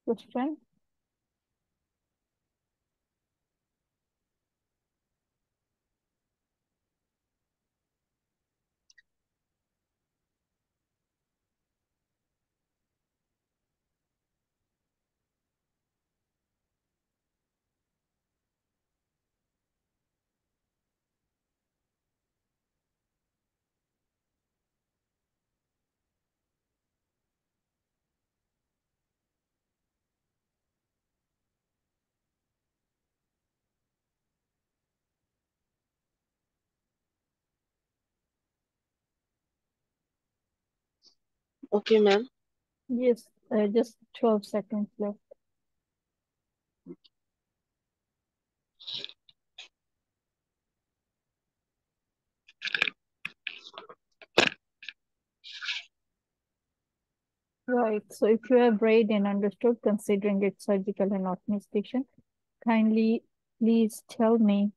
question. Okay, ma'am. Yes, just 12 seconds left. Right. So if you have read and understood, considering it's surgical and administration, kindly please tell me.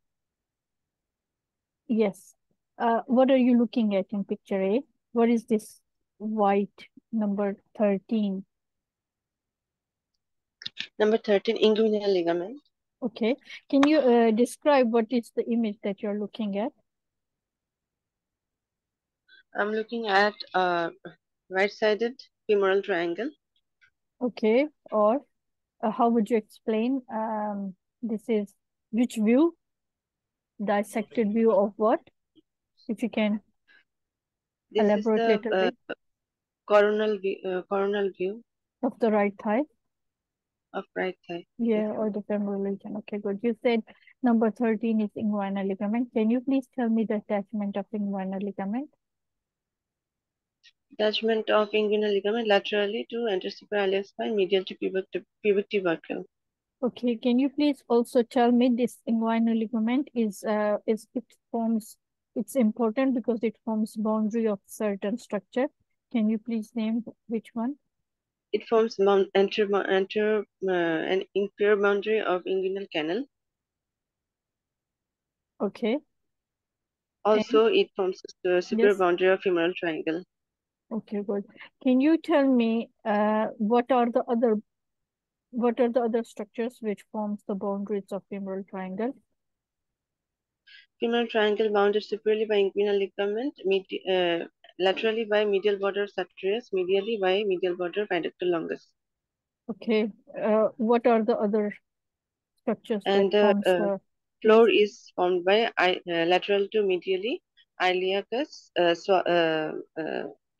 Yes. What are you looking at in picture A? What is this white number 13? Number 13, inguinal ligament. Okay. Can you describe what is the image that you're looking at? I'm looking at right-sided femoral triangle. Okay. Or how would you explain? This is which view? Dissected view of what? If you can This is elaborate the little bit. coronal view Of the right thigh? of right thigh. Yes, Yeah, or ma'am. the femoral region. Okay, good. You said number 13 is inguinal ligament. Can you please tell me the attachment of inguinal ligament? Attachment of inguinal ligament laterally to anterior iliac spine, medial to pubic tubercle. Okay, can you please also tell me this inguinal ligament is it forms, it's important because it forms boundary of certain structure. Can you please name which one? It forms an inferior boundary of inguinal canal. Okay, and Also, it forms the superior yes, boundary of femoral triangle. okay, good. Can you tell me what are the other structures which forms the boundaries of femoral triangle? Femoral triangle bounded superiorly by inguinal ligament, laterally by medial border sartorius, medially by medial border pudictor longus. Okay, what are the other structures that And the forms the, floor yes, is formed by lateral to medially iliacus,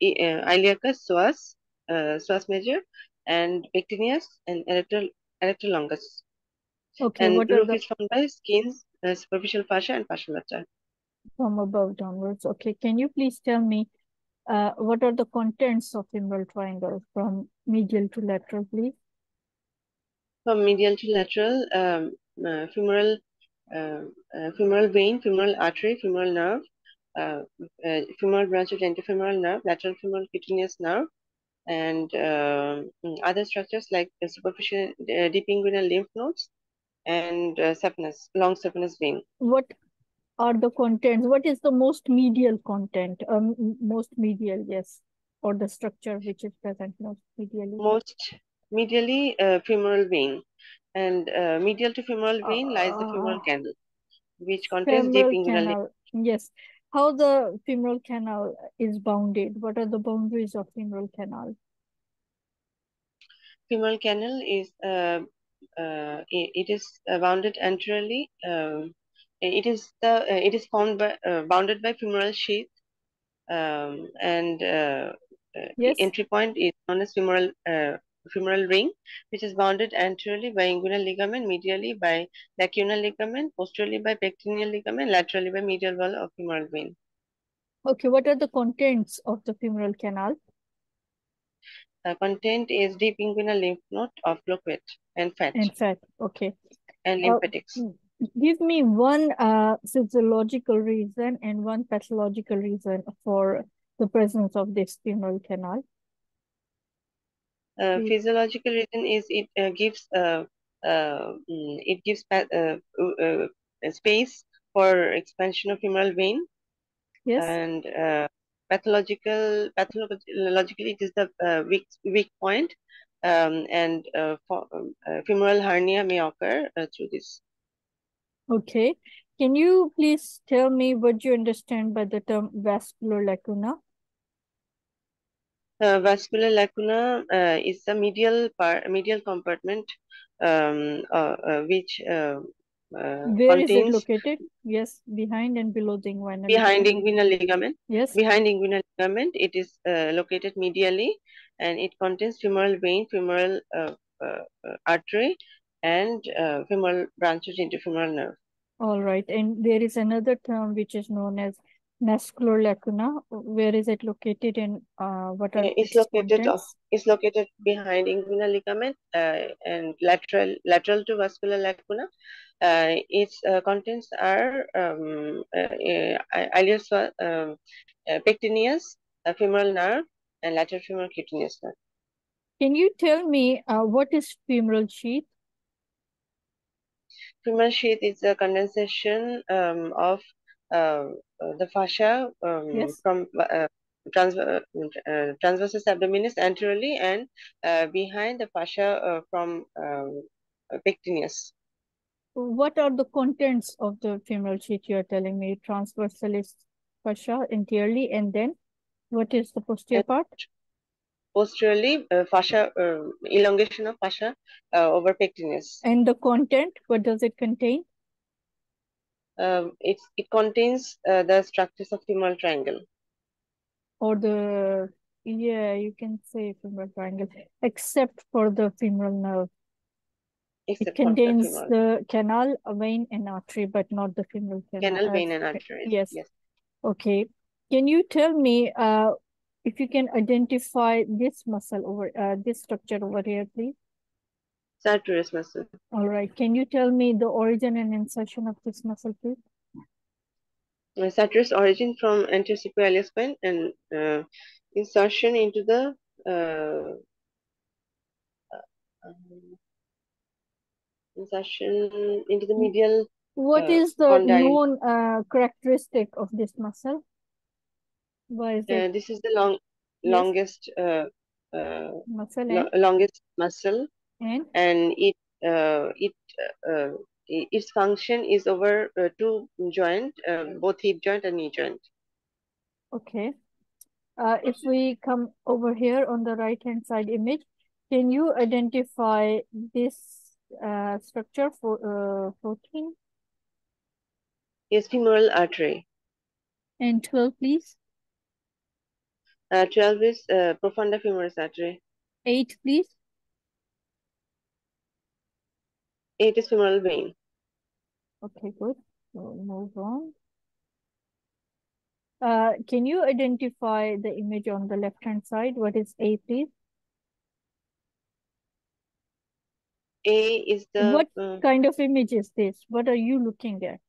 iliacus, psoas major, and pectineus, and erector longus. okay, And what are roof the is formed by skins, superficial fascia, and fascia lata. from above downwards? Okay, can you please tell me what are the contents of femoral triangle from medial to lateral, please? From medial to lateral, femoral, femoral vein, femoral artery, femoral nerve, uh, femoral branch of anterofemoral nerve, lateral femoral cutaneous nerve, and other structures like superficial deep inguinal lymph nodes and saphenous, long saphenous vein. What are the contents? What is the most medial content? Most medial, yes, or the structure which is present most medially. Most medially, femoral vein, and medial to femoral vein lies the Uh, femoral canal, which contains deep femoral inguinal lymph. canal, yes. How the femoral canal is bounded? What are the boundaries of femoral canal? Femoral canal is it is bounded anteriorly. It is formed by bounded by femoral sheath, and Yes. entry point is known as femoral ring, which is bounded anteriorly by inguinal ligament, medially by lacunal ligament, posteriorly by pectineal ligament, laterally by medial wall of femoral vein. Okay, what are the contents of the femoral canal? Content is deep inguinal lymph node of loquet and fat In fact, okay. and Uh, lymphatics. Give me one physiological reason and one pathological reason for the presence of this femoral canal, please. Physiological reason is it gives space for expansion of femoral vein, Yes. and pathologically it is the weak point and femoral hernia may occur through this. Okay. Can you please tell me what you understand by the term vascular lacuna? Vascular lacuna is the medial compartment which Where is it contains located? Yes, behind and below the inguinal behind ligament. inguinal ligament. Yes. Behind inguinal ligament, it is located medially, and it contains femoral vein, femoral artery, and femoral branches into femoral nerve. All right. And there is another term which is known as muscular lacuna. Where is it located and what are its contents? It's located behind inguinal ligament and lateral to vascular lacuna. Its contents are ilius pectineus, femoral nerve, and lateral femoral cutaneous nerve. Can you tell me what is femoral sheath? Femoral sheath is a condensation of the fascia Yes. from transversus abdominis anteriorly and behind the fascia from pectineus. What are the contents of the femoral sheath you are telling me? Transversalis fascia anteriorly, and then what is the posterior part? Posteriorly, fascia elongation of fascia over pectineus. And the content, what does it contain? It contains the structures of femoral triangle. Or the, yeah, you can say femoral triangle, except for the femoral nerve. It contains the canal, vein, and artery, but not the femoral canal, vein, and artery. Yes. Okay. Can you tell me if you can identify this muscle over this structure over here, please? Sartorius muscle. All right. Can you tell me the origin and insertion of this muscle, please? Sartorius origin from anterior superior spine and insertion into the medial. What is the condyle. known characteristic of this muscle? Why is it? This is the longest muscle longest muscle, and its function is over two joint, both hip joint and knee joint. Okay. If we come over here on the right hand side image, can you identify this structure for 14? Yes, femoral artery. And 12, please. 12 is profunda femoris artery. 8, please. 8 is femoral vein. Okay, good. So move on. Can you identify the image on the left hand side? What is A, please? A is the. What kind of image is this? What are you looking at?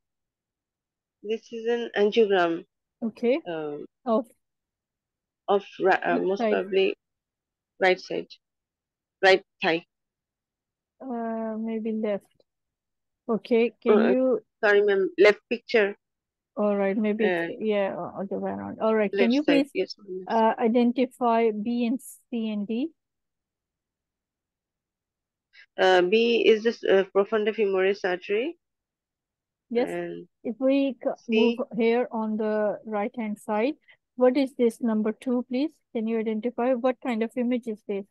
This is an angiogram. Okay. Of most probably right side, right thigh. Maybe left. Okay. Can you? Sorry, ma'am. Left picture. All right. Maybe yeah, other way around. All right. Can you side, please identify B and C and D? B is this profunda femoris artery. Yes. If we move here on the right hand side, what is this number 2, please? Can you identify what kind of image is this?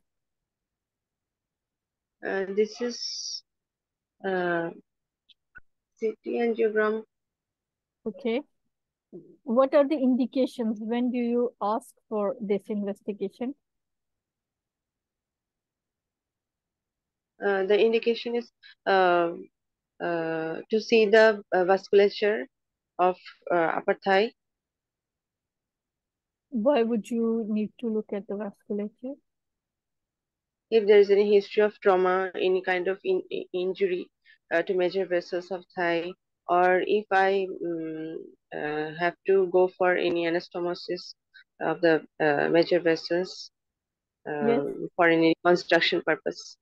This is CT angiogram. Okay. What are the indications? When do you ask for this investigation? The indication is to see the vasculature of upper thigh. Why would you need to look at the vasculature? If there is any history of trauma, any kind of injury to major vessels of thigh, or if I have to go for any anastomosis of the major vessels for any construction purpose.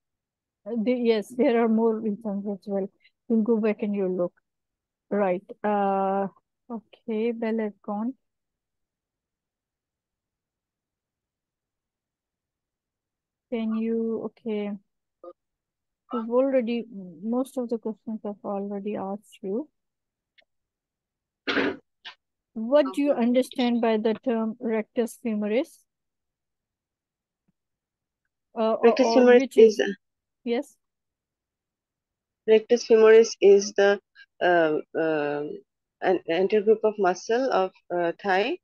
Yes, there are more reasons as well. You'll go back and you'll look. Right. Okay, Bell has gone. Can you, okay. We've already, most of the questions I've already asked you. What do you understand by the term rectus femoris? Rectus Or femoris which is yes? rectus femoris is the an anterior group of muscle of thigh,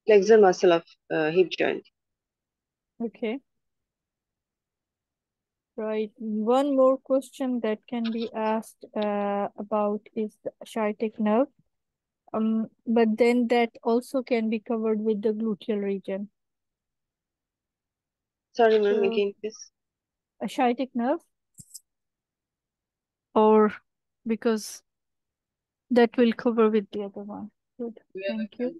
flexor muscle of hip joint. Okay. Right. One more question that can be asked about is the sciatic nerve. But then that also can be covered with the gluteal region. Sorry, ma'am, So, again, please. a sciatic nerve, or because that will cover with the other one. Good. Thank you.